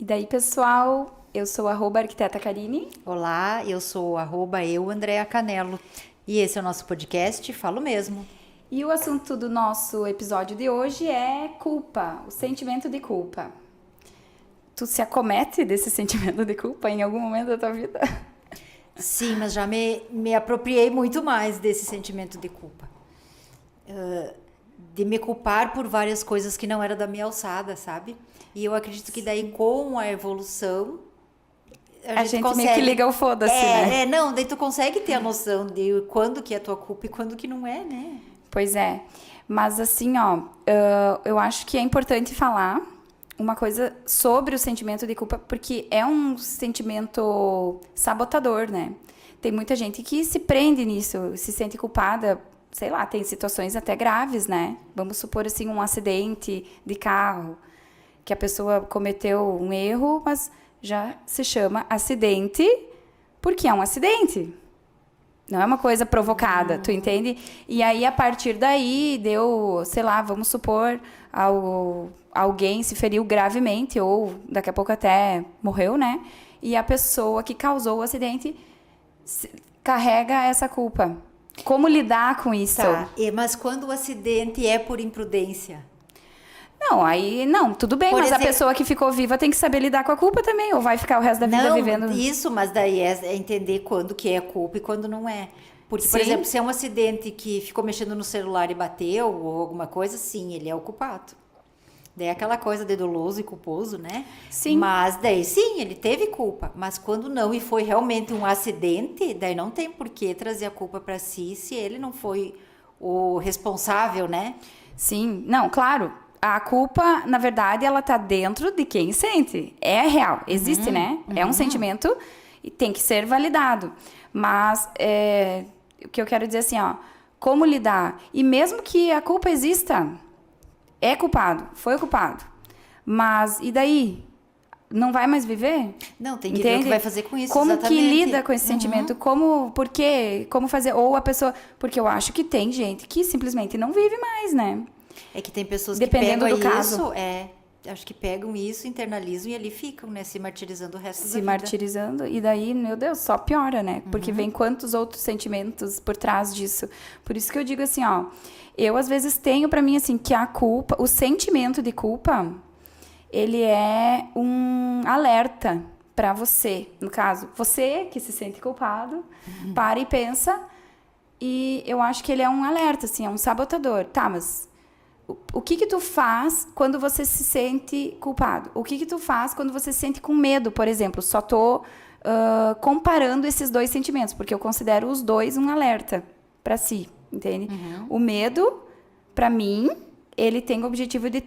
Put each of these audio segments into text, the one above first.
E daí, pessoal, eu sou @arquiteta Karine. Olá, eu sou Andréa Canelo e esse é o nosso podcast Falo Mesmo. E o assunto do nosso episódio de hoje é culpa, o sentimento de culpa. Tu se acomete desse sentimento de culpa em algum momento da tua vida? Sim, mas já me apropriei muito mais desse sentimento de culpa. De me culpar por várias coisas que não era da minha alçada, sabe? E eu acredito que daí com a evolução A gente consegue... meio que liga o foda-se, né? Não, daí tu consegue ter a noção de quando que é tua culpa e quando que não é, né? Pois é. Mas assim, eu acho que é importante falar uma coisa sobre o sentimento de culpa, porque é um sentimento sabotador, né? Tem muita gente que se prende nisso, se sente culpada, sei lá, tem situações até graves, né? Vamos supor, assim, um acidente de carro, que a pessoa cometeu um erro, mas já se chama acidente porque é um acidente. Não é uma coisa provocada, tu entende? E aí, a partir daí, deu, sei lá, vamos supor, alguém se feriu gravemente ou daqui a pouco até morreu, né? E a pessoa que causou o acidente carrega essa culpa. Como lidar com isso? Tá, mas quando o acidente é por imprudência? Não, aí não, tudo bem, Por mas exemplo, a pessoa que ficou viva tem que saber lidar com a culpa também, ou vai ficar o resto da vida não, vivendo. isso, mas daí é entender quando que é culpa e quando não é. Porque, por Sim. exemplo, se é um acidente que ficou mexendo no celular e bateu ou alguma coisa, sim, ele é o culpado. Daí é aquela coisa de doloso e culposo, né? Sim. Mas daí sim, ele teve culpa. Mas quando não e foi realmente um acidente, daí não tem por que trazer a culpa para si se ele não foi o responsável, né? Sim, não, claro. A culpa, na verdade, ela tá dentro de quem sente. É real, existe, né? É um sentimento e tem que ser validado. Mas o que eu quero dizer assim, como lidar? E mesmo que a culpa exista, é culpado, foi culpado. Mas e daí? Não vai mais viver? Não, tem que ver o que vai fazer com isso, Como exatamente. que lida com esse sentimento? Por quê? Como fazer? Ou a pessoa... Porque eu acho que tem gente que simplesmente não vive mais, né? É que tem pessoas Dependendo que do pegam caso. acho que pegam isso, internalizam e ali ficam, né, se martirizando o resto da Se vida. martirizando, e daí, meu Deus, só piora, né? Porque vem quantos outros sentimentos por trás disso. Por isso que eu digo assim, eu às vezes tenho pra mim assim que a culpa, o sentimento de culpa, ele é um alerta pra você, no caso, você que se sente culpado, para e pensa, e eu acho que ele é um alerta, assim, é um sabotador. Tá, mas o que tu faz quando você se sente culpado? O que tu faz quando você se sente com medo, por exemplo? Só tô comparando esses dois sentimentos, porque eu considero os dois um alerta para si, entende? O medo, para mim, ele tem o objetivo de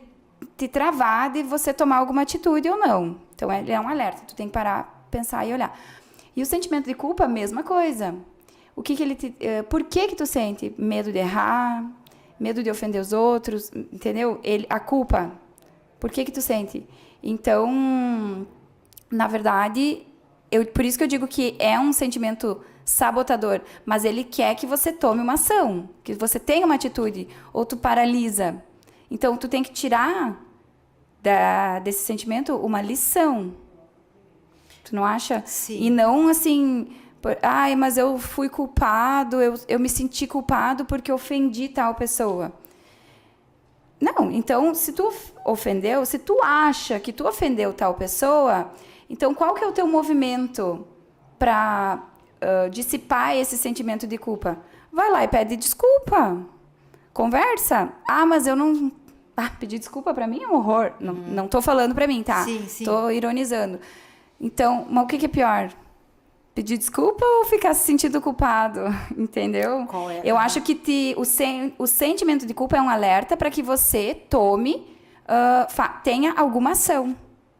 te travar de você tomar alguma atitude ou não. Então, ele é um alerta. Tu tem que parar, pensar e olhar. E o sentimento de culpa, a mesma coisa. Por que tu sente medo de errar? Medo de ofender os outros, entendeu? A culpa, por que tu sente? Então, na verdade, por isso que eu digo que é um sentimento sabotador, mas ele quer que você tome uma ação, que você tenha uma atitude, ou tu paralisa. Então, tu tem que tirar desse sentimento uma lição. Tu não acha? Sim. E não assim... Ai, mas eu fui culpado, eu me senti culpado porque ofendi tal pessoa. Não, então, se tu ofendeu, se tu acha que tu ofendeu tal pessoa, então qual que é o teu movimento para dissipar esse sentimento de culpa? Vai lá e pede desculpa. Conversa. Ah, mas eu não... pedir desculpa para mim é um horror. Não tô falando para mim, tá? Sim, sim. Tô ironizando. Então, mas o que é pior? Pedir desculpa ou ficar se sentindo culpado, entendeu? Qual é? Eu acho que o sentimento de culpa é um alerta para que você tome, tenha alguma ação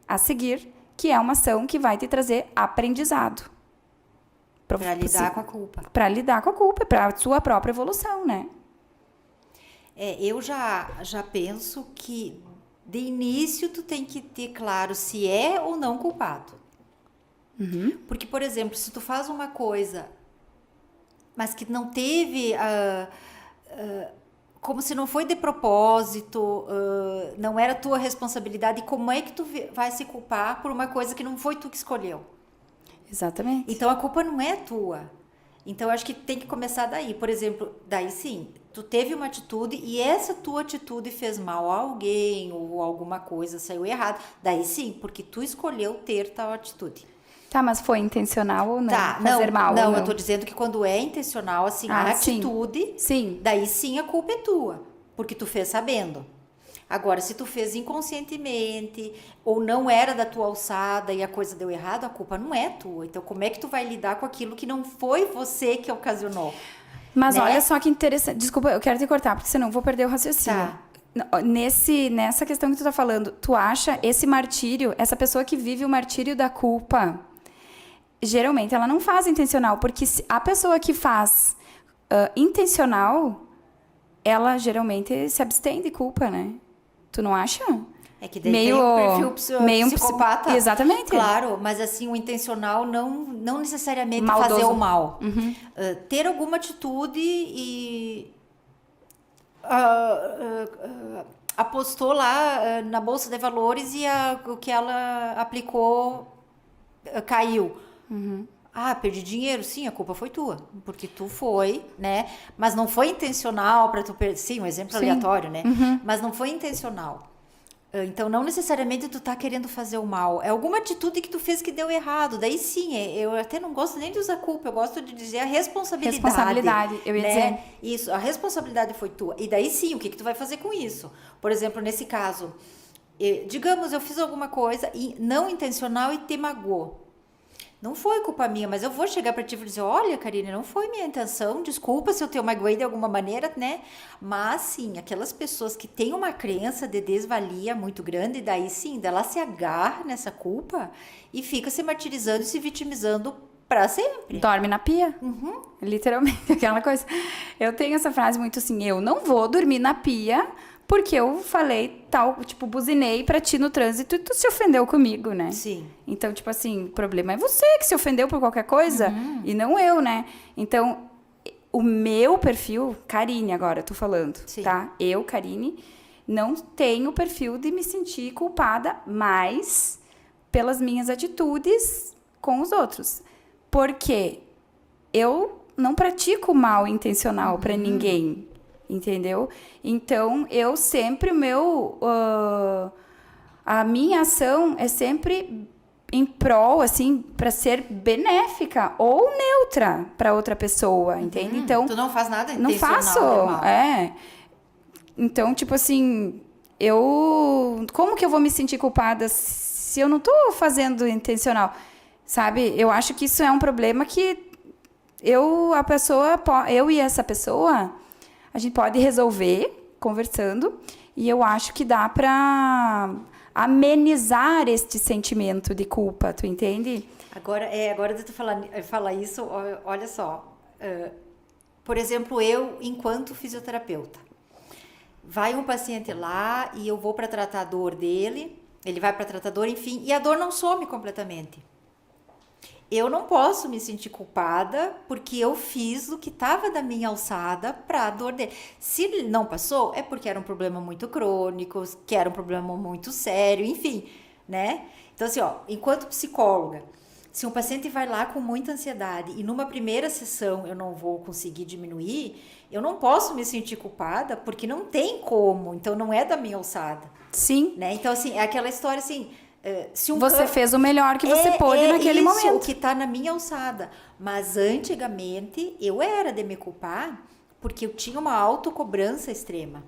a seguir, que é uma ação que vai te trazer aprendizado. Para lidar com a culpa. Para lidar com a culpa, para a sua própria evolução, né? Eu já penso que de início tu tem que ter claro se é ou não culpado. Porque, por exemplo, se tu faz uma coisa, mas que não teve como se não foi de propósito, não era tua responsabilidade. E como é que tu vai se culpar por uma coisa que não foi tu que escolheu? Exatamente. Então, a culpa não é tua. Então, eu acho que tem que começar daí. Por exemplo, daí sim, tu teve uma atitude e essa tua atitude fez mal a alguém ou alguma coisa saiu errado. Daí sim, porque tu escolheu ter tal atitude. Tá, mas foi intencional ou não? Tá, Fazer mal ou não, não? eu tô dizendo que quando é intencional, assim, a sim. atitude, Sim. daí sim a culpa é tua, porque tu fez sabendo. Agora, se tu fez inconscientemente ou não era da tua alçada e a coisa deu errado, a culpa não é tua. Então, como é que tu vai lidar com aquilo que não foi você que ocasionou? Mas né? olha só que interessante. Desculpa, eu quero te cortar, porque senão eu vou perder o raciocínio. Tá. Nessa questão que tu tá falando, tu acha esse martírio, essa pessoa que vive o martírio da culpa, geralmente ela não faz intencional, porque a pessoa que faz intencional, ela geralmente se abstém de culpa, né? Tu não acha? É que daí tem um perfil psicopata. Exatamente. Claro, mas assim, o intencional não necessariamente Maldoso. fazer o mal. Ter alguma atitude e apostou lá na Bolsa de Valores e o que ela aplicou caiu. Ah, perdi dinheiro? Sim, a culpa foi tua. Porque tu foi, né? Mas não foi intencional para tu perder. Sim, um exemplo aleatório, né? Mas não foi intencional. Então, não necessariamente tu tá querendo fazer o mal. É alguma atitude que tu fez que deu errado. Daí sim, eu até não gosto nem de usar culpa. Eu gosto de dizer a responsabilidade. Responsabilidade, eu ia dizer. Isso, a responsabilidade foi tua. E daí sim, o que tu vai fazer com isso? Por exemplo, nesse caso, digamos, eu fiz alguma coisa não intencional e te magoou. Não foi culpa minha, mas eu vou chegar pra ti e dizer, olha, Karine, não foi minha intenção, desculpa se eu te magoei de alguma maneira, né? Mas, sim, aquelas pessoas que têm uma crença de desvalia muito grande, daí sim, ela se agarra nessa culpa e fica se martirizando e se vitimizando pra sempre. Dorme na pia. Literalmente, aquela coisa. Eu tenho essa frase muito assim, eu não vou dormir na pia porque eu falei tal, tipo, buzinei pra ti no trânsito e tu se ofendeu comigo, né? Sim. Então, tipo assim, o problema é você que se ofendeu por qualquer coisa e não eu, né? Então, o meu perfil, Karine agora, tô falando, Sim. tá? Eu, Karine, não tenho o perfil de me sentir culpada mais pelas minhas atitudes com os outros. Porque eu não pratico mal intencional pra ninguém. Entendeu? Então, eu sempre, a minha ação é sempre em prol, assim, para ser benéfica ou neutra para outra pessoa, entende? Então, tu não faz nada não intencional faço, de mal. Então, tipo assim, como que eu vou me sentir culpada se eu não tô fazendo intencional? Sabe? Eu acho que isso é um problema que eu e essa pessoa a gente pode resolver conversando e eu acho que dá para amenizar este sentimento de culpa, tu entende? Agora de tu falar isso, olha só. Por exemplo, eu, enquanto fisioterapeuta, vai um paciente lá e eu vou para tratar a dor dele, ele vai para tratar a dor, enfim, e a dor não some completamente. Eu não posso me sentir culpada porque eu fiz o que estava da minha alçada para a dor dele. Se ele não passou, é porque era um problema muito crônico, que era um problema muito sério, enfim, né? Então, assim, enquanto psicóloga, se um paciente vai lá com muita ansiedade e numa primeira sessão eu não vou conseguir diminuir, eu não posso me sentir culpada porque não tem como, então não é da minha alçada. Sim. Né? Então, assim, é aquela história assim... Se você fez o melhor que você pôde naquele momento. O que está na minha alçada. Mas antigamente eu era de me culpar porque eu tinha uma autocobrança extrema.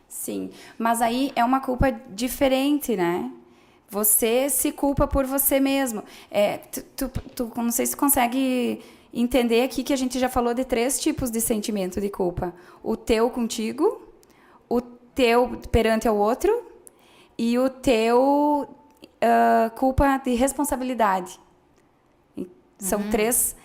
Sim, mas aí é uma culpa diferente, né? Você se culpa por você mesmo. Tu não sei se tu consegue entender aqui que a gente já falou de 3 tipos de sentimento de culpa. O teu contigo, o teu perante ao outro e o teu... culpa de responsabilidade. São 3...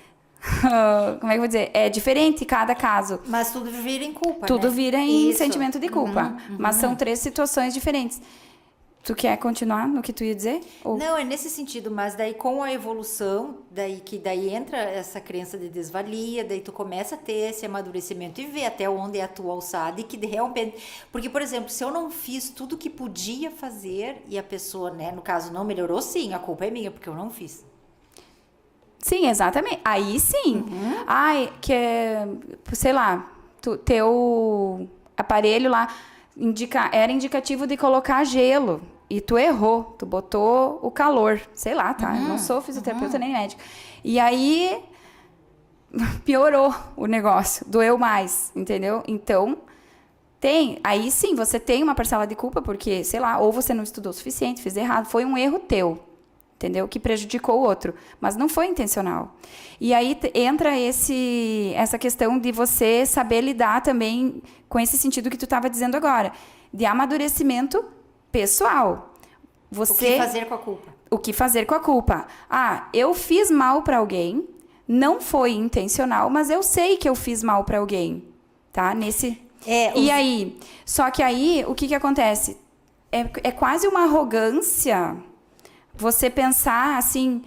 como é que eu vou dizer? É diferente cada caso. Mas tudo vira em culpa, Tudo né? vira em sentimento de culpa. Mas são 3 situações diferentes. Tu quer continuar no que tu ia dizer? Ou... Não, é nesse sentido, mas daí com a evolução, daí entra essa crença de desvalia, daí tu começa a ter esse amadurecimento e ver até onde é a tua alçada e que realmente... Porque, por exemplo, se eu não fiz tudo que podia fazer e a pessoa, né, no caso, não melhorou, sim, a culpa é minha, porque eu não fiz. Sim, exatamente. Aí sim. Ai, sei lá, teu aparelho lá era indicativo de colocar gelo. E tu errou, tu botou o calor, sei lá, tá? Eu não sou fisioterapeuta nem médica. E aí piorou o negócio, doeu mais, entendeu? Então, aí sim, você tem uma parcela de culpa, porque, sei lá, ou você não estudou o suficiente, fez errado, foi um erro teu, entendeu? Que prejudicou o outro, mas não foi intencional. E aí entra essa questão de você saber lidar também com esse sentido que tu estava dizendo agora, de amadurecimento pessoal. O que fazer com a culpa? O que fazer com a culpa? Ah, eu fiz mal para alguém, não foi intencional, mas eu sei que eu fiz mal para alguém, tá? E aí, só que aí, o que acontece? É quase uma arrogância você pensar assim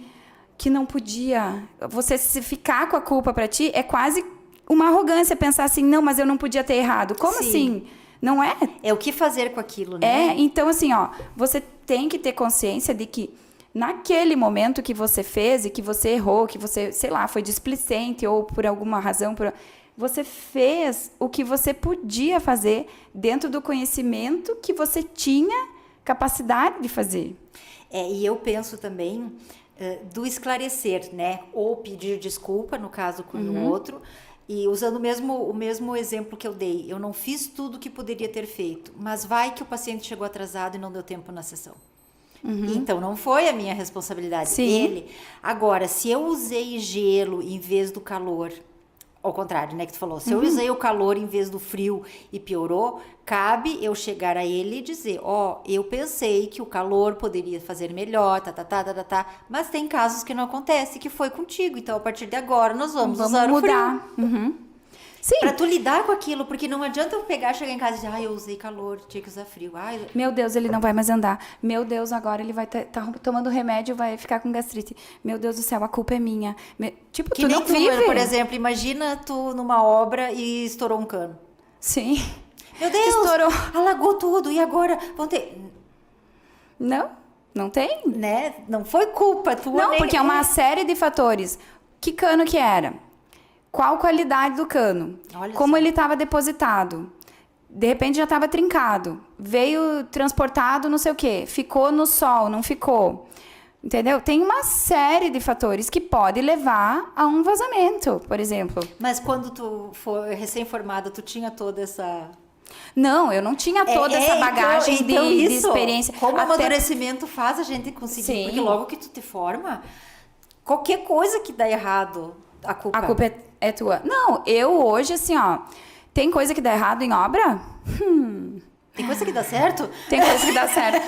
que não podia, você se ficar com a culpa para ti, é quase uma arrogância pensar assim, não, mas eu não podia ter errado. Como assim? Não é? É o que fazer com aquilo, né? Então assim, ó, você tem que ter consciência de que naquele momento que você fez e que você errou, que você, sei lá, foi displicente ou por alguma razão, você fez o que você podia fazer dentro do conhecimento que você tinha capacidade de fazer. E eu penso também do esclarecer, né? Ou pedir desculpa, no caso com o outro, e usando o mesmo exemplo que eu dei. Eu não fiz tudo o que poderia ter feito, mas vai que o paciente chegou atrasado e não deu tempo na sessão. Então, não foi a minha responsabilidade, ele. Agora, se eu usei gelo em vez do calor, ao contrário, né, que tu falou, se eu usei o calor em vez do frio e piorou, cabe eu chegar a ele e dizer, eu pensei que o calor poderia fazer melhor, mas tem casos que não acontece, que foi contigo, então a partir de agora nós vamos usar mudar. o frio. Sim. Pra tu lidar com aquilo, porque não adianta eu chegar em casa e dizer, eu usei calor, tinha que usar frio. Meu Deus, ele não vai mais andar. Meu Deus, agora ele vai tá tomando remédio, vai ficar com gastrite. Meu Deus do céu, a culpa é minha. Tipo, que tu não vive. Por exemplo, imagina tu numa obra e estourou um cano. Sim. Meu Deus, estourou. Alagou tudo, e agora vão ter... Não tem. Né? Não foi culpa tua. Não, porque é uma série de fatores. Que cano que era? Qual qualidade do cano? Como ele estava depositado? De repente já estava trincado. Veio transportado, não sei o quê. Ficou no sol, não ficou. Entendeu? Tem uma série de fatores que pode levar a um vazamento, por exemplo. Mas quando tu foi recém-formada, tu tinha toda essa... Não, eu não tinha toda essa bagagem de experiência. Como o amadurecimento faz a gente conseguir. Sim. Porque logo que tu te forma, qualquer coisa que dá errado, a culpa é tua. Não, eu hoje, assim, ó, tem coisa que dá errado em obra? Tem coisa que dá certo? Tem coisa que dá certo.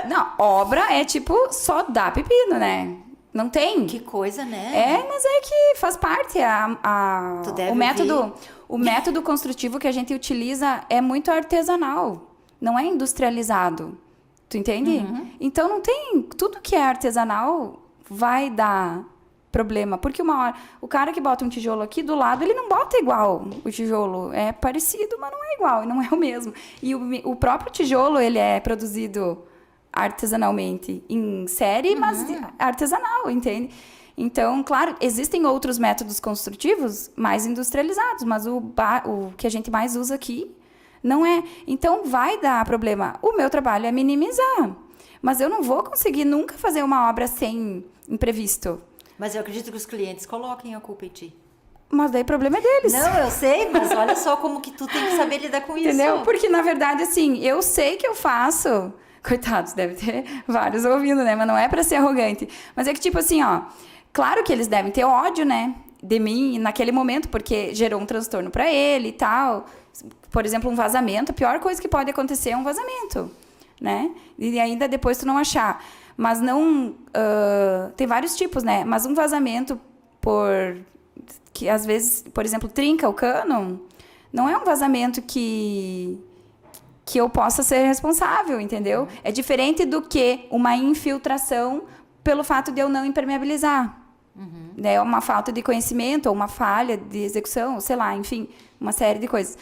Não, obra é tipo, só dá pepino, né? Não tem. Que coisa, né? Mas é que faz parte. O método construtivo que a gente utiliza é muito artesanal. Não é industrializado. Tu entende? Então não tem... Tudo que é artesanal vai dar problema. Porque uma hora... O cara que bota um tijolo aqui do lado, ele não bota igual o tijolo. É parecido, mas não é igual. Não é o mesmo. E o próprio tijolo, ele é produzido artesanalmente em série, mas artesanal, entende? Então, claro, existem outros métodos construtivos mais industrializados, mas o que a gente mais usa aqui não é. Então, vai dar problema. O meu trabalho é minimizar, mas eu não vou conseguir nunca fazer uma obra sem imprevisto. Mas eu acredito que os clientes coloquem a culpa em ti. Mas daí o problema é deles. Não, eu sei, mas olha só como que tu tem que saber lidar com isso. Entendeu? Porque, na verdade, assim, eu sei que eu faço... Coitados, deve ter vários ouvindo, né? Mas não é pra ser arrogante. Mas é que, tipo assim, ó... Claro que eles devem ter ódio, né? De mim naquele momento, porque gerou um transtorno pra ele e tal. Por exemplo, um vazamento. A pior coisa que pode acontecer é um vazamento, né? E ainda depois tu não achar. Mas não... tem vários tipos, né? Mas um vazamento que às vezes, por exemplo, trinca o cano, não é um vazamento que que eu possa ser responsável, entendeu? É diferente do que uma infiltração pelo fato de eu não impermeabilizar. É uma falta de conhecimento, ou uma falha de execução, sei lá, enfim, uma série de coisas.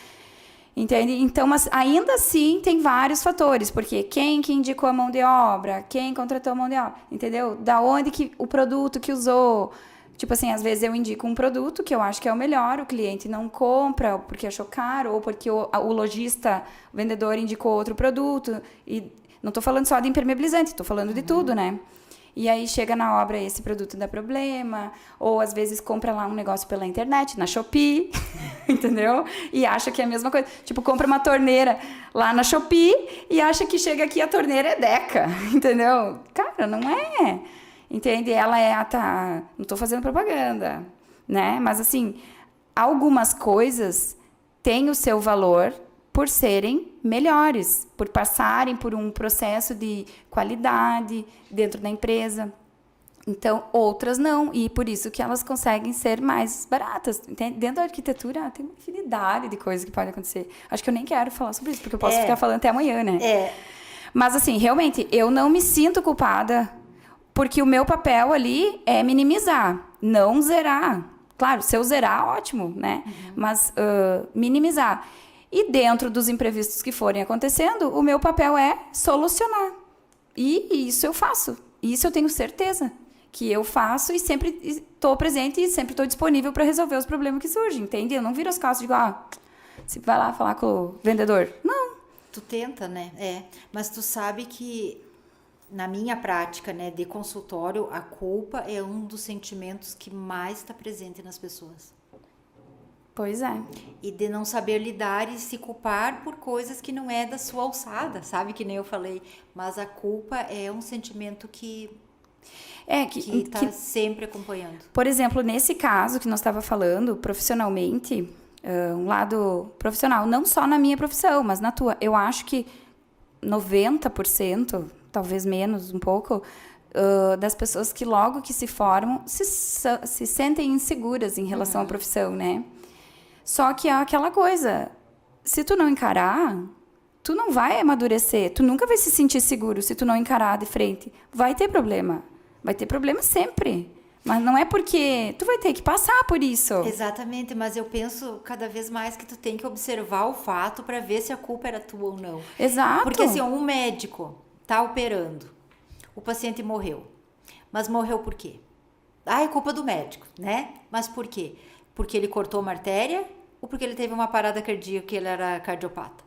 Entende? Então, mas ainda assim tem vários fatores, porque quem que indicou a mão de obra, quem contratou a mão de obra, entendeu? Da onde que o produto que usou. Tipo assim, às vezes eu indico um produto que eu acho que é o melhor, o cliente não compra porque achou caro, ou porque o lojista, o vendedor indicou outro produto. E não estou falando só de impermeabilizante, estou falando de tudo, né? E aí chega na obra esse produto dá problema, ou às vezes compra lá um negócio pela internet, na Shopee, entendeu? E acha que é a mesma coisa. Tipo, compra uma torneira lá na Shopee e acha que chega aqui a torneira é Deca, entendeu? Cara, não é. Entende? Ela é, não estou fazendo propaganda, né? Mas assim, algumas coisas têm o seu valor por serem melhores, por passarem por um processo de qualidade dentro da empresa. Então, outras não, e por isso que elas conseguem ser mais baratas. Entende? Dentro da arquitetura, tem uma infinidade de coisas que podem acontecer. Acho que eu nem quero falar sobre isso, porque eu posso ficar falando até amanhã, né? Mas, assim, realmente, eu não me sinto culpada, porque o meu papel ali é minimizar, não zerar. Claro, se eu zerar, ótimo, né? Mas minimizar. E dentro dos imprevistos que forem acontecendo, o meu papel é solucionar. E isso eu faço. Isso eu tenho certeza que eu faço e sempre estou presente e sempre estou disponível para resolver os problemas que surgem, entende? Eu não viro as costas e digo, você vai lá falar com o vendedor. Não. Tu tenta, né? Mas tu sabe que na minha prática, né, de consultório, a culpa é um dos sentimentos que mais está presente nas pessoas. Pois é. E de não saber lidar e se culpar por coisas que não é da sua alçada, sabe? Que nem eu falei. Mas a culpa é um sentimento que está sempre acompanhando. Por exemplo, nesse caso que nós estava falando, profissionalmente, um lado profissional, não só na minha profissão, mas na tua. Eu acho que 90%, talvez menos um pouco, das pessoas que logo que se formam se sentem inseguras em relação à profissão, né? Só que é aquela coisa, se tu não encarar, tu não vai amadurecer, tu nunca vai se sentir seguro se tu não encarar de frente. Vai ter problema sempre. Mas não é porque tu vai ter que passar por isso. Exatamente, mas eu penso cada vez mais que tu tem que observar o fato para ver se a culpa era tua ou não. Exato. Porque assim, um médico tá operando, o paciente morreu. Mas morreu por quê? É culpa do médico, né? Mas por quê? Porque ele cortou uma artéria ou porque ele teve uma parada cardíaca, que ele era cardiopata?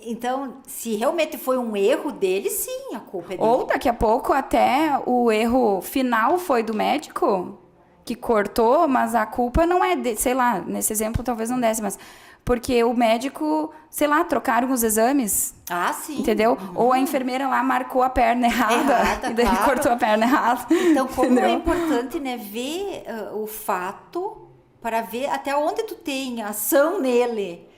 Então, se realmente foi um erro dele, sim, a culpa é dele. Ou daqui a pouco até o erro final foi do médico que cortou, mas a culpa não é de, sei lá, nesse exemplo talvez não desse, mas porque o médico, sei lá, trocaram os exames. Sim. Entendeu? Ou a enfermeira lá marcou a perna errada e daí claro. cortou a perna errada. Então, como entendeu? é importante, né, ver o fato para ver até onde tu tem ação nele,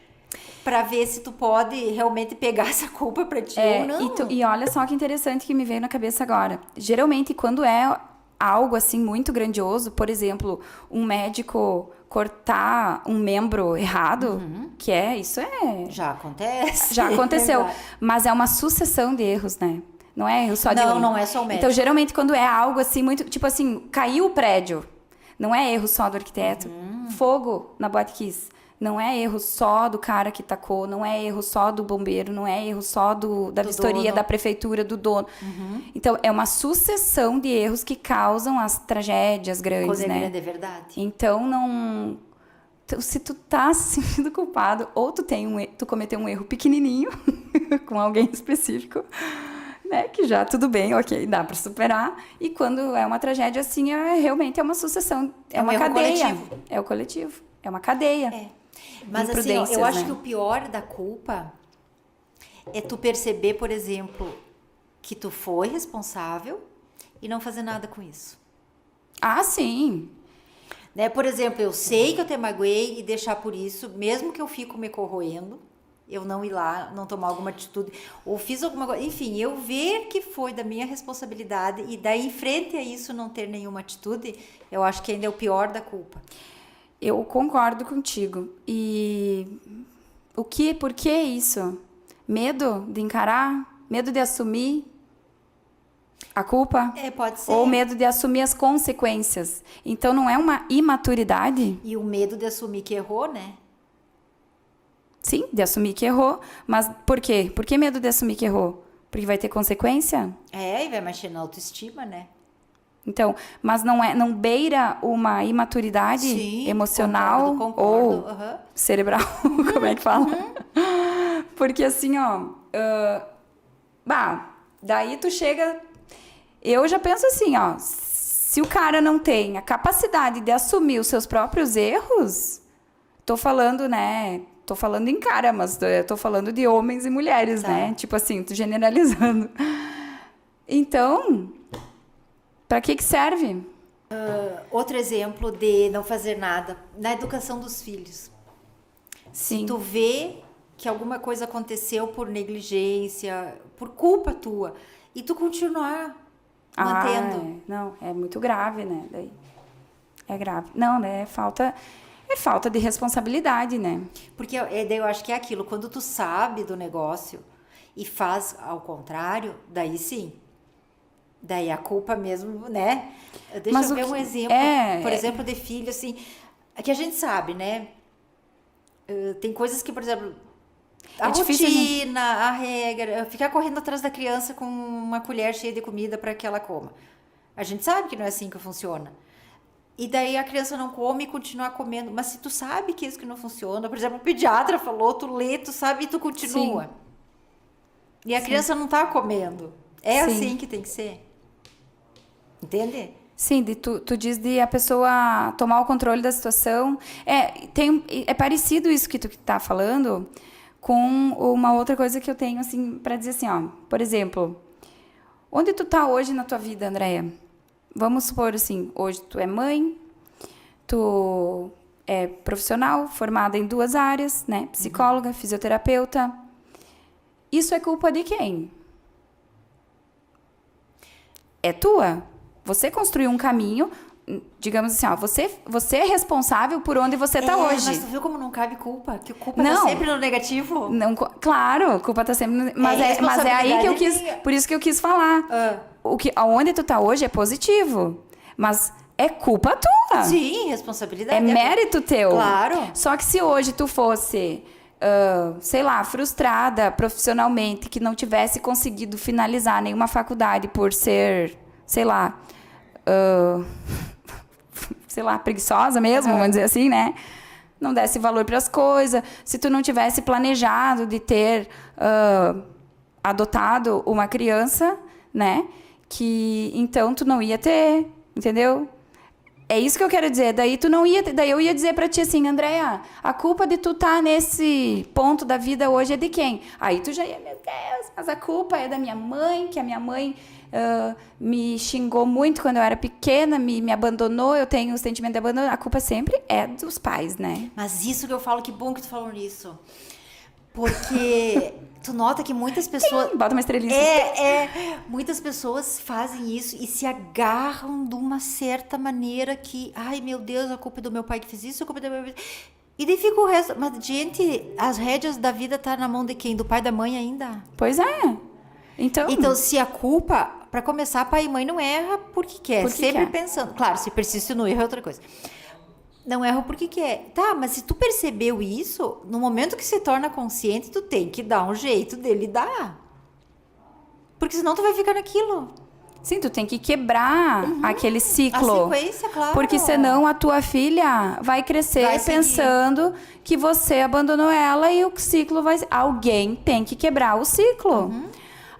para ver se tu pode realmente pegar essa culpa para ti ou não. E olha só que interessante que me veio na cabeça agora. Geralmente, quando é algo assim muito grandioso, por exemplo, um médico cortar um membro errado, Já acontece. Já aconteceu. Mas é uma sucessão de erros, né? Não é erro só de um. Não é só o médico. Então, geralmente, quando é algo assim muito... Tipo assim, caiu o prédio. Não é erro só do arquiteto. Fogo na Boate Kiss. Não é erro só do cara que tacou. Não é erro só do bombeiro. Não é erro só da vistoria dono. Da prefeitura, do dono. Então, é uma sucessão de erros que causam as tragédias grandes, Coisa né? grande, é verdade. Então, não... Então, se tu tá se sentindo culpado, ou tu cometeu um erro pequenininho com alguém específico, né? Que já tudo bem, ok, dá pra superar. E quando é uma tragédia assim, realmente é uma sucessão, é uma cadeia. Coletivo. É o coletivo, é uma cadeia. Mas assim, eu acho né? que o pior da culpa é tu perceber, por exemplo, que tu foi responsável e não fazer nada com isso. Sim. Né? Por exemplo, eu sei que eu te magoei e deixar por isso, mesmo que eu fico me corroendo, eu não ir lá, não tomar alguma atitude, ou fiz alguma coisa, enfim, eu ver que foi da minha responsabilidade e daí em frente a isso não ter nenhuma atitude, eu acho que ainda é o pior da culpa. Eu concordo contigo. E Por que isso? Medo de encarar? Medo de assumir a culpa? Pode ser. Ou medo de assumir as consequências? Então, não é uma imaturidade? E o medo de assumir que errou, né? Sim, de assumir que errou. Mas por quê? Por que medo de assumir que errou? Porque vai ter consequência? E vai mexer na autoestima, né? Então, mas não beira uma imaturidade Sim, emocional concordo. ou cerebral, como é que fala? Porque assim, ó, daí tu chega, eu já penso assim, ó, se o cara não tem a capacidade de assumir os seus próprios erros, tô falando, né? Tô falando em cara, mas tô falando de homens e mulheres, né? Tipo assim, tô generalizando. Então, para que serve? Outro exemplo de não fazer nada, na educação dos filhos. Sim. Se tu vê que alguma coisa aconteceu por negligência, por culpa tua, e tu continuar mantendo. Não, é muito grave, né? Daí é grave. Não, né? É falta de responsabilidade, né? Porque daí eu acho que é aquilo, quando tu sabe do negócio e faz ao contrário, daí sim. Daí a culpa mesmo, né? Deixa eu ver um exemplo, por exemplo, de filho, assim, que a gente sabe, né? Tem coisas que, por exemplo, a rotina, a regra, ficar correndo atrás da criança com uma colher cheia de comida para que ela coma. A gente sabe que não é assim que funciona. E daí a criança não come e continua comendo. Mas se tu sabe que isso que não funciona, por exemplo, o pediatra falou, tu lê, tu sabe e tu continua. Sim. E a criança não tá comendo. É assim que tem que ser. Entende? Sim, tu diz de a pessoa tomar o controle da situação. É parecido isso que tu tá falando com uma outra coisa que eu tenho, assim, para dizer assim, ó. Por exemplo, onde tu tá hoje na tua vida, Andréia? Vamos supor assim, hoje tu é mãe, tu é profissional, formada em 2 áreas, né? Psicóloga, fisioterapeuta. Isso é culpa de quem? É tua. Você construiu um caminho, digamos assim, ó, você é responsável por onde você está hoje. Mas tu viu como não cabe culpa? Que culpa tá sempre no negativo? Não, claro, culpa tá sempre no... Mas é aí que eu quis... Por isso que eu quis falar. Aonde tu tá hoje é positivo. Mas é culpa tua. Sim, responsabilidade. É mérito teu. Claro. Só que se hoje tu fosse... sei lá, frustrada profissionalmente, que não tivesse conseguido finalizar nenhuma faculdade por ser, sei lá, preguiçosa mesmo, vamos dizer assim, né? Não desse valor para as coisas, se tu não tivesse planejado de ter adotado uma criança, né? Que então tu não ia ter, entendeu? É isso que eu quero dizer. Daí eu ia dizer pra ti assim, Andréia, a culpa de tu tá nesse ponto da vida hoje é de quem? Aí tu já ia, meu Deus, mas a culpa é da minha mãe, que a minha mãe me xingou muito quando eu era pequena, me abandonou, eu tenho o sentimento de abandono. A culpa sempre é dos pais, né? Mas isso que eu falo, que bom que tu falou nisso. Porque tu nota que muitas pessoas... Bota uma estrelinha. Muitas pessoas fazem isso e se agarram de uma certa maneira que... Ai, meu Deus, a culpa é do meu pai que fez isso, a culpa é do meu pai... E daí fica o resto... Mas, gente, as rédeas da vida tá na mão de quem? Do pai e da mãe ainda? Pois é. Então, se a culpa... Para começar, pai e mãe não erra porque quer. Sempre pensando... Claro, se persiste no erro é outra coisa. Não erro porque quer. Tá, mas se tu percebeu isso, no momento que se torna consciente, tu tem que dar um jeito dele dar. Porque senão tu vai ficar naquilo. Sim, tu tem que quebrar aquele ciclo. A sequência, claro. Porque senão a tua filha vai crescer pensando que você abandonou ela e o ciclo vai... Alguém tem que quebrar o ciclo.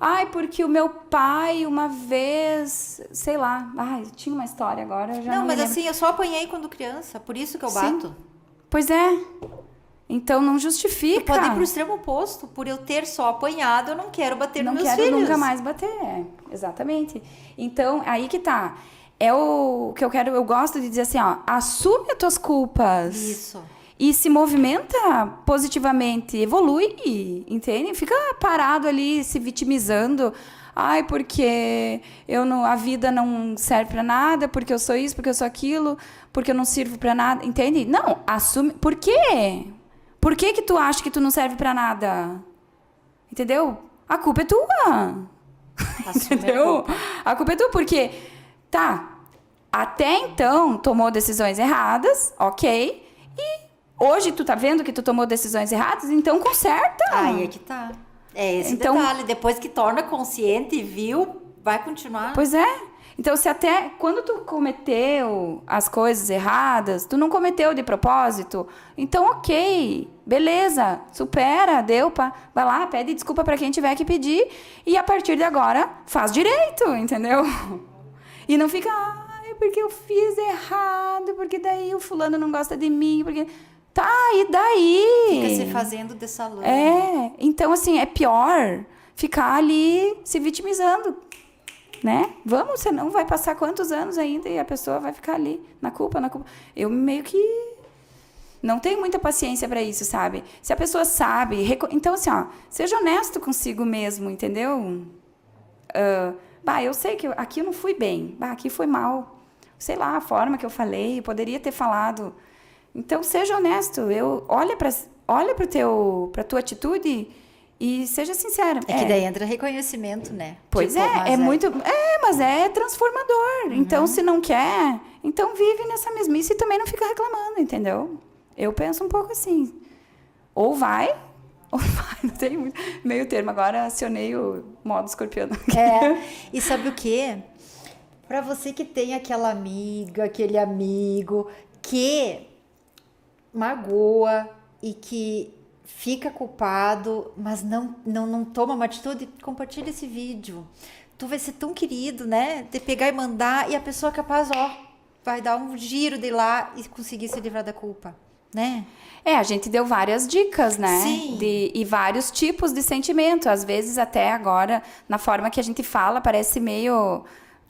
Ai, porque o meu pai, uma vez, sei lá, tinha uma história agora, eu já não mas lembro. assim, eu só apanhei quando criança, por isso que eu bato. Sim. Pois é. Então não justifica. Tu pode ir pro extremo oposto, por eu ter só apanhado, eu não quero bater nos meus filhos. Não quero nunca mais bater, exatamente. Então, aí que tá. É o que eu gosto de dizer assim, ó, assume as tuas culpas. Isso. E se movimenta positivamente, evolui, entende? Fica parado ali se vitimizando. Ai, porque a vida não serve para nada, porque eu sou isso, porque eu sou aquilo, porque eu não sirvo para nada, entende? Não, assume. Por quê? Por que tu acha que tu não serve pra nada? Entendeu? A culpa é tua. Entendeu? A culpa é tua, porque, tá, até então tomou decisões erradas, ok, e hoje tu tá vendo que tu tomou decisões erradas, então conserta. Aí é que tá. É esse Então, detalhe. Depois que torna consciente e viu, vai continuar. Pois é. Então, se até quando tu cometeu as coisas erradas, tu não cometeu de propósito, então ok, beleza, supera, vai lá, pede desculpa pra quem tiver que pedir e a partir de agora faz direito, entendeu? E não fica, ai, porque eu fiz errado, porque daí o fulano não gosta de mim, porque... Tá, e daí? Fica se fazendo de salão. Então assim, é pior ficar ali se vitimizando. Né? Vamos, senão vai passar quantos anos ainda e a pessoa vai ficar ali na culpa. Eu meio que não tenho muita paciência para isso, sabe? Se a pessoa sabe... Então, assim, ó, seja honesto consigo mesmo, entendeu? Eu sei que aqui eu não fui bem. Aqui foi mal. Sei lá, a forma que eu falei, eu poderia ter falado. Então, seja honesto. Olha para tua atitude... E seja sincera. É que daí entra reconhecimento, né? Pois mas é transformador. Então, se não quer, então vive nessa mesmice e também não fica reclamando, entendeu? Eu penso um pouco assim. Ou vai, não tem muito meio termo. Agora acionei o modo escorpiano. E sabe o quê? Pra você que tem aquela amiga, aquele amigo que magoa e que... fica culpado, mas não toma uma atitude, compartilha esse vídeo. Tu vai ser tão querido, né? De pegar e mandar, e a pessoa é capaz, vai dar um giro de lá e conseguir se livrar da culpa, né? A gente deu várias dicas, né? Sim. E vários tipos de sentimento. Às vezes, até agora, na forma que a gente fala, parece meio...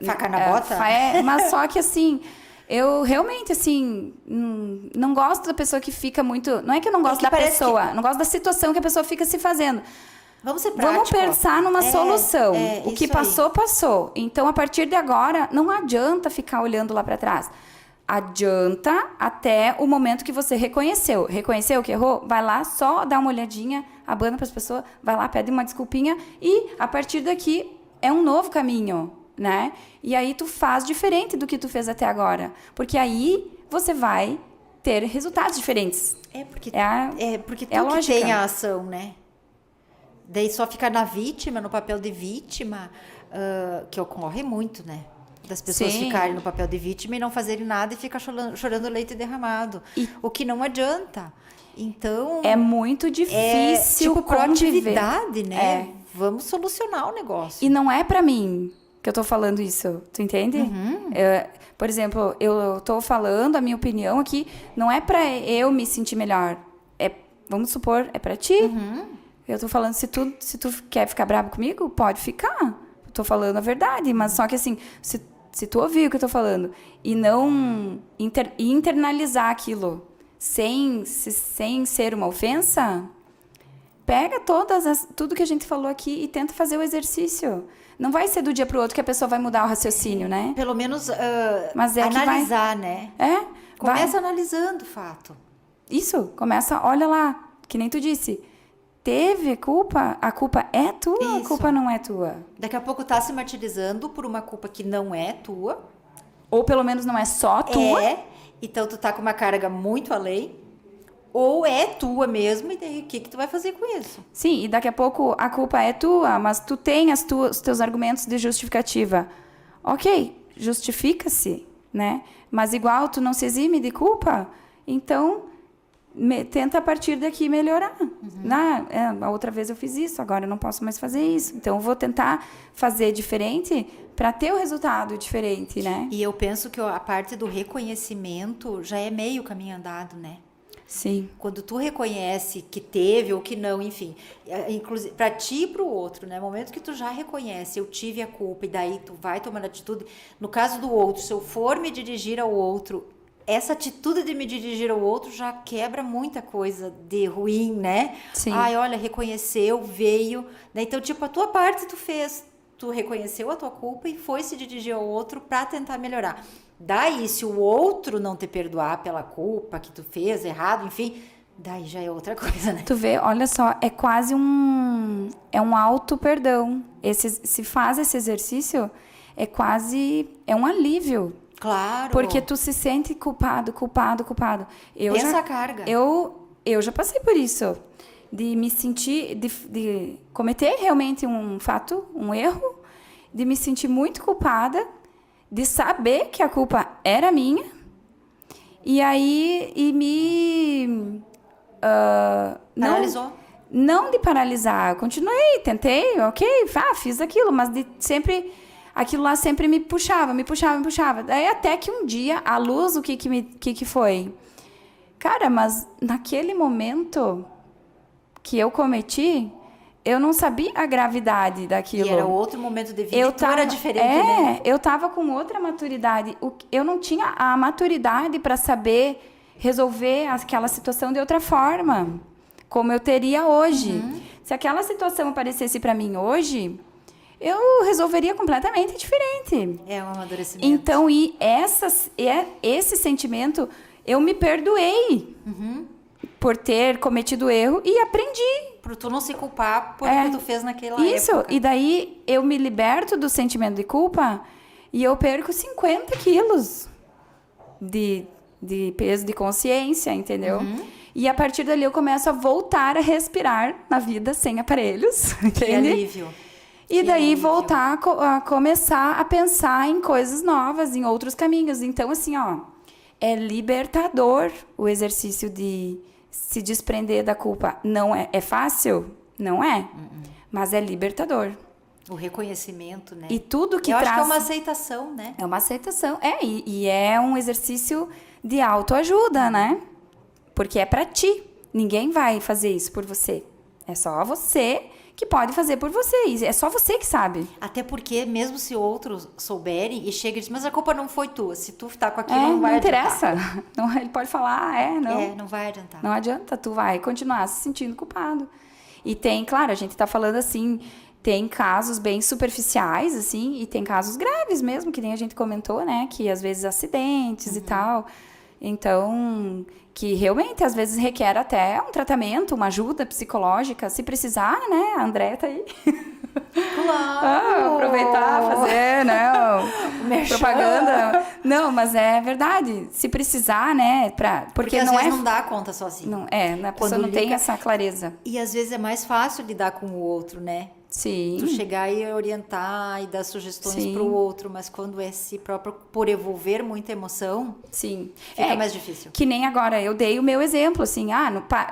Faca na bota? Mas só que, assim... Eu realmente, assim, não gosto da pessoa que fica muito... Não é que eu não gosto da pessoa, não gosto da situação que a pessoa fica se fazendo. Vamos ser práticos. Vamos pensar numa solução. O que passou, aí. Passou. Então, a partir de agora, não adianta ficar olhando lá para trás. Adianta até o momento que você reconheceu. Reconheceu que errou? Vai lá, só dá uma olhadinha, abana para as pessoas, vai lá, pede uma desculpinha e, a partir daqui, é um novo caminho. Né? E aí tu faz diferente do que tu fez até agora. Porque aí você vai ter resultados diferentes. Porque tu é a que lógica. tem a ação, né? Daí só ficar na vítima, no papel de vítima, que ocorre muito, né? Das pessoas ficarem no papel de vítima e não fazerem nada e ficar chorando leite derramado. O que não adianta. Então... É muito difícil tipo proatividade, né? Vamos solucionar o negócio. E não é pra mim que eu tô falando isso, tu entende? Por exemplo, eu tô falando a minha opinião aqui, não é pra eu me sentir melhor, vamos supor, é pra ti. Eu tô falando, se tu quer ficar bravo comigo, pode ficar. Eu tô falando a verdade, mas só que assim, se tu ouvir o que eu tô falando e não internalizar aquilo sem ser uma ofensa, pega tudo que a gente falou aqui e tenta fazer o exercício. Não vai ser do dia para o outro que a pessoa vai mudar o raciocínio, né? Pelo menos Mas analisar, né? Começa analisando o fato. Isso, olha lá, que nem tu disse. Teve culpa? A culpa é tua, a culpa não é tua. Daqui a pouco tá se martirizando por uma culpa que não é tua. Ou pelo menos não é só tua. Então tu tá com uma carga muito além. Ou é tua mesmo, e daí o que tu vai fazer com isso? Sim, e daqui a pouco a culpa é tua, mas tu tem os teus argumentos de justificativa. Ok, justifica-se, né? Mas igual tu não se exime de culpa, então tenta a partir daqui melhorar. A outra vez eu fiz isso, agora eu não posso mais fazer isso. Então eu vou tentar fazer diferente para ter o resultado diferente, né? E eu penso que a parte do reconhecimento já é meio caminho andado, né? Sim. Quando tu reconhece que teve ou que não, enfim, inclusive para ti e para o outro, né? No momento que tu já reconhece, eu tive a culpa, e daí tu vai tomando atitude. No caso do outro, se eu for me dirigir ao outro, essa atitude de me dirigir ao outro já quebra muita coisa de ruim, né? Sim. Ai, olha, reconheceu, veio, né? Então, tipo, a tua parte tu fez, tu reconheceu a tua culpa e foi se dirigir ao outro para tentar melhorar. Daí, se o outro não te perdoar pela culpa que tu fez, errado, enfim, Daí já é outra coisa, né? Tu vê, olha só, é quase é um auto-perdão. Se faz esse exercício, é um alívio. Claro. Porque tu se sente culpado. Pensa a carga. Eu já passei por isso. De me sentir, de cometer realmente um fato, um erro, de me sentir muito culpada, de saber que a culpa era minha, e aí Paralisou? Não de paralisar, eu continuei, tentei, ok, fiz aquilo, mas aquilo lá sempre me puxava. Daí até que um dia, a luz, o que foi? Cara, mas naquele momento que eu cometi, eu não sabia a gravidade daquilo. E era outro momento de vida, era diferente, né? Eu tava com outra maturidade. Eu não tinha a maturidade para saber resolver aquela situação de outra forma, como eu teria hoje. Se aquela situação aparecesse para mim hoje, eu resolveria completamente diferente. É um amadurecimento. Então, esse sentimento, eu me perdoei por ter cometido erro e aprendi. Por tu não se culpar por o que tu fez naquela época. Isso, e daí eu me liberto do sentimento de culpa e eu perco 50 quilos de peso de consciência, entendeu? E a partir dali eu começo a voltar a respirar na vida sem aparelhos, entende? Que alívio. E daí voltar a começar a pensar em coisas novas, em outros caminhos. Então, assim, é libertador o exercício de se desprender da culpa. Não é fácil? Não é. Mas é libertador. O reconhecimento, né? E tudo que Eu traz... acho que é uma aceitação, né? É uma aceitação. E é um exercício de autoajuda, né? Porque é pra ti. Ninguém vai fazer isso por você. É só você que pode fazer por você. E é só você que sabe. Até porque, mesmo se outros souberem e chega e diz, mas a culpa não foi tua. Se tu tá com aquilo, não vai não adiantar. interessa. Não, ele pode falar, não. Não vai adiantar. Não adianta, tu vai continuar se sentindo culpado. E tem, claro, a gente tá falando assim, tem casos bem superficiais, assim, e tem casos graves mesmo, que nem a gente comentou, né? Que às vezes acidentes e tal. Então, que realmente às vezes requer até um tratamento, uma ajuda psicológica, se precisar, né? A André tá aí. Claro! Aproveitar, fazer, né? Propaganda. Não, mas é verdade. Se precisar, né? Porque às não vezes não dá conta sozinho. Não, a pessoa não tem essa clareza. E às vezes é mais fácil lidar com o outro, né? Sim. Tu chegar e orientar e dar sugestões para o outro, mas quando é si próprio, por envolver muita emoção, sim, fica mais difícil. Que nem agora, eu dei o meu exemplo, assim,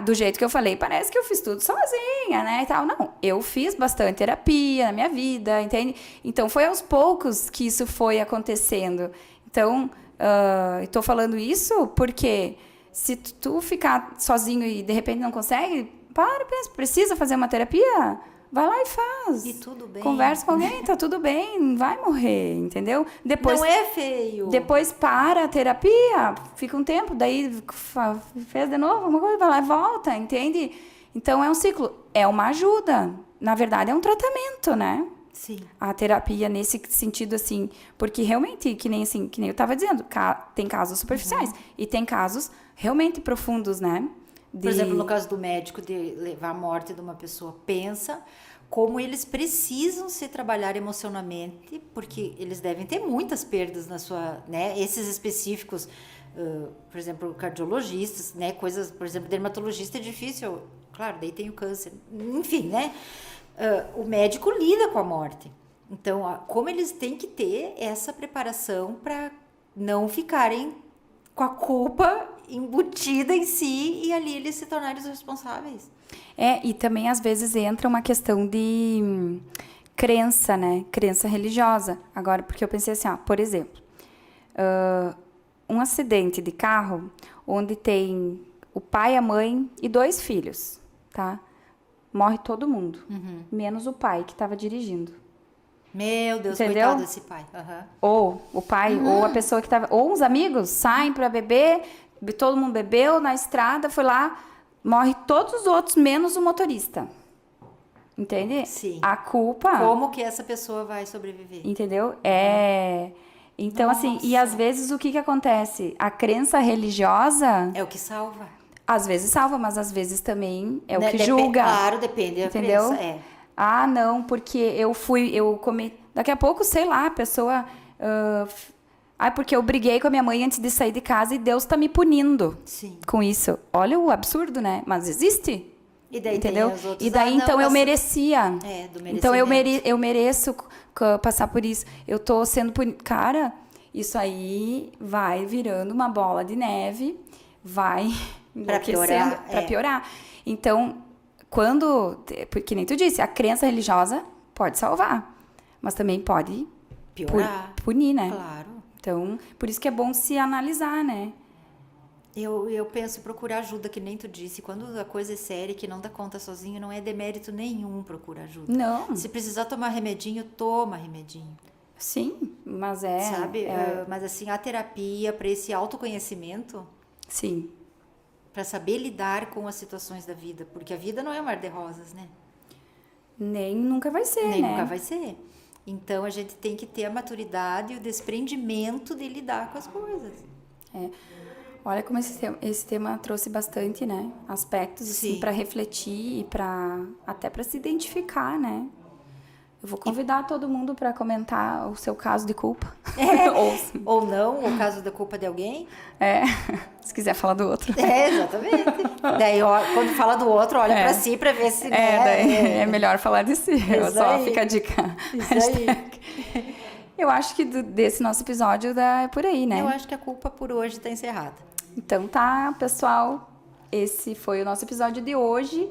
do jeito que eu falei, parece que eu fiz tudo sozinha, né, e tal. Não, eu fiz bastante terapia na minha vida, entende? Então, foi aos poucos que isso foi acontecendo. Então, estou falando isso porque se tu ficar sozinho e de repente não consegue, pensa, precisa fazer uma terapia? Vai lá e faz. E tudo bem. Conversa com alguém, tá tudo bem, não vai morrer, entendeu? Depois, não é feio. Depois para a terapia, fica um tempo, daí fez de novo uma coisa, vai lá e volta, entende? Então é um ciclo, é uma ajuda. Na verdade, é um tratamento, né? Sim. A terapia nesse sentido, assim, porque realmente, que nem eu estava dizendo, tem casos superficiais e tem casos realmente profundos, né? Por exemplo, no caso do médico, de levar à morte de uma pessoa, pensa como eles precisam se trabalhar emocionalmente, porque eles devem ter muitas perdas na sua, né? Esses específicos, por exemplo, cardiologistas, né? Coisas, por exemplo, dermatologista é difícil, claro, daí tem o câncer, enfim, né? O médico lida com a morte. Então, como eles têm que ter essa preparação para não ficarem com a culpa embutida em si e ali eles se tornarem os responsáveis. E também às vezes entra uma questão de crença, né? Crença religiosa. Agora, porque eu pensei assim, por exemplo, um acidente de carro onde tem o pai, a mãe e 2 filhos, tá? Morre todo mundo, menos o pai que estava dirigindo. Meu Deus, entendeu? Coitado desse pai. Ou o pai, ou a pessoa que estava... Ou uns amigos saem para beber, todo mundo bebeu na estrada, foi lá, morre todos os outros, menos o motorista. Entende? Sim. A culpa... Como que essa pessoa vai sobreviver? Entendeu? Então, assim, e às vezes o que acontece? A crença religiosa... É o que salva. Às vezes salva, mas às vezes também é o Né, que julga. Claro, depende da Entendeu? crença, Ah, não, porque eu comi. Daqui a pouco, sei lá, a pessoa. Porque eu briguei com a minha mãe antes de sair de casa e Deus tá me punindo Sim. com isso. Olha o absurdo, né? Mas existe. E daí Entendeu? tem os outros, E daí, não, então, eu mas- merecia. do Então, merecimento. eu mereço passar por isso. Eu tô sendo punida. Cara, isso aí vai virando uma bola de neve, vai Pra piorar, para piorar. Então, porque nem tu disse, a crença religiosa pode salvar, mas também pode Piorar. punir, né? Claro. Então, por isso que é bom se analisar, né? Eu penso em procurar ajuda, que nem tu disse. Quando a coisa é séria, que não dá conta sozinho, não é demérito nenhum procurar ajuda. Não, Se precisar tomar remedinho, toma remedinho. sim, mas Sabe? Mas assim, a terapia para esse autoconhecimento, sim, para saber lidar com as situações da vida. Porque a vida não é um mar de rosas, né? nem nunca vai ser, Nem né? nunca vai ser. Então a gente tem que ter a maturidade e o desprendimento de lidar com as coisas. Olha como esse tema trouxe bastante, né? Aspectos assim, Sim. para refletir e até para se identificar, né? Eu vou convidar todo mundo para comentar o seu caso de culpa. Ou não, o caso da culpa de alguém. Se quiser falar do outro. Exatamente. Daí, ó, quando fala do outro, olha pra si pra ver se... Daí é melhor falar de si. Isso Só aí. fica a dica. Isso aí. Eu acho que desse nosso episódio é por aí, né? Eu acho que a culpa por hoje está encerrada. Então tá, pessoal. Esse foi o nosso episódio de hoje.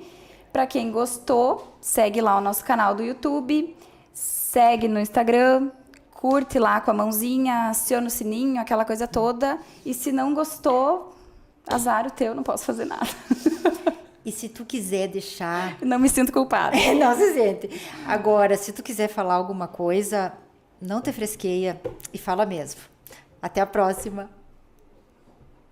Pra quem gostou, segue lá o nosso canal do YouTube, segue no Instagram, curte lá com a mãozinha, aciona o sininho, aquela coisa toda. E se não gostou, azar o teu, não posso fazer nada. E se tu quiser deixar... Não me sinto culpada. Não se sente. Agora, se tu quiser falar alguma coisa, não te fresqueia e fala mesmo. Até a próxima.